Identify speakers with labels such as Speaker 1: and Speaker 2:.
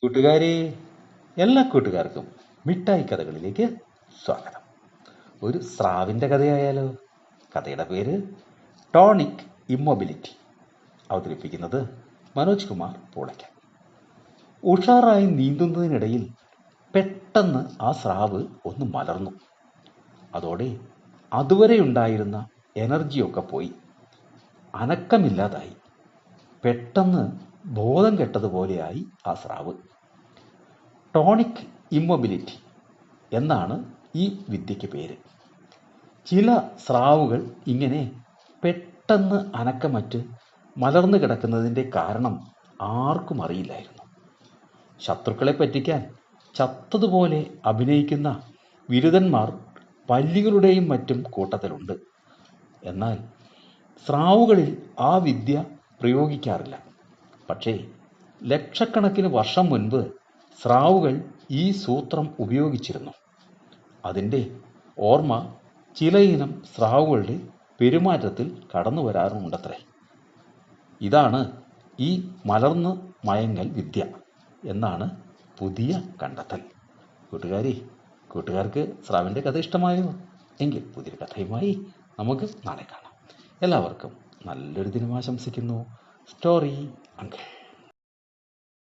Speaker 1: കൂട്ടുകാരെ, എല്ലാ കൂട്ടുകാർക്കും മിഠായി കഥകളിലേക്ക് സ്വാഗതം. ഒരു സ്രാവിൻ്റെ കഥയായാലോ? കഥയുടെ പേര് ടോണിക് ഇമ്മൊബിലിറ്റി. അവതരിപ്പിക്കുന്നത് മനോജ് കുമാർ പൂളയ്ക്കൽ. ഉഷാറായി നീന്തുന്നതിനിടയിൽ പെട്ടെന്ന് ആ സ്രാവ് ഒന്ന് മലർന്നു. അതോടെ അതുവരെ ഉണ്ടായിരുന്ന എനർജിയൊക്കെ പോയി. അനക്കമില്ലാതായി. പെട്ടെന്ന് ബോധം കെട്ടതുപോലെയായി ആ സ്രാവ്. ടോണിക് ഇമ്മൊബിലിറ്റി എന്നാണ് ഈ വിദ്യയ്ക്ക് പേര്. ചില സ്രാവുകൾ ഇങ്ങനെ പെട്ടെന്ന് അനക്കമറ്റ് മലർന്നു കിടക്കുന്നതിൻ്റെ കാരണം ആർക്കും അറിയില്ലായിരുന്നു. ശത്രുക്കളെ പറ്റിക്കാൻ ചത്തതുപോലെ അഭിനയിക്കുന്ന വിരുതന്മാർ പല്ലികളുടെയും മറ്റും കൂട്ടത്തിലുണ്ട്. എന്നാൽ സ്രാവുകളിൽ ആ വിദ്യ പ്രയോഗിക്കാറില്ല. പക്ഷേ ലക്ഷക്കണക്കിന് വർഷം മുൻപ് സ്രാവുകൾ ഈ സൂത്രം ഉപയോഗിച്ചിരുന്നു. അതിൻ്റെ ഓർമ്മ ചിലയിനം സ്രാവുകളുടെ പെരുമാറ്റത്തിൽ കടന്നു വരാറുമുണ്ടത്രേ. ഇതാണ് ഈ മലർന്ന് മയങ്ങൽ വിദ്യ എന്നാണ് പുതിയ കണ്ടെത്തൽ. കൂട്ടുകാർക്ക് സ്രാവിൻ്റെ കഥ ഇഷ്ടമായോ? എങ്കിൽ പുതിയൊരു കഥയുമായി നമുക്ക് നാളെ കാണാം. എല്ലാവർക്കും നല്ലൊരു ദിനം ആശംസിക്കുന്നു. Story uncle.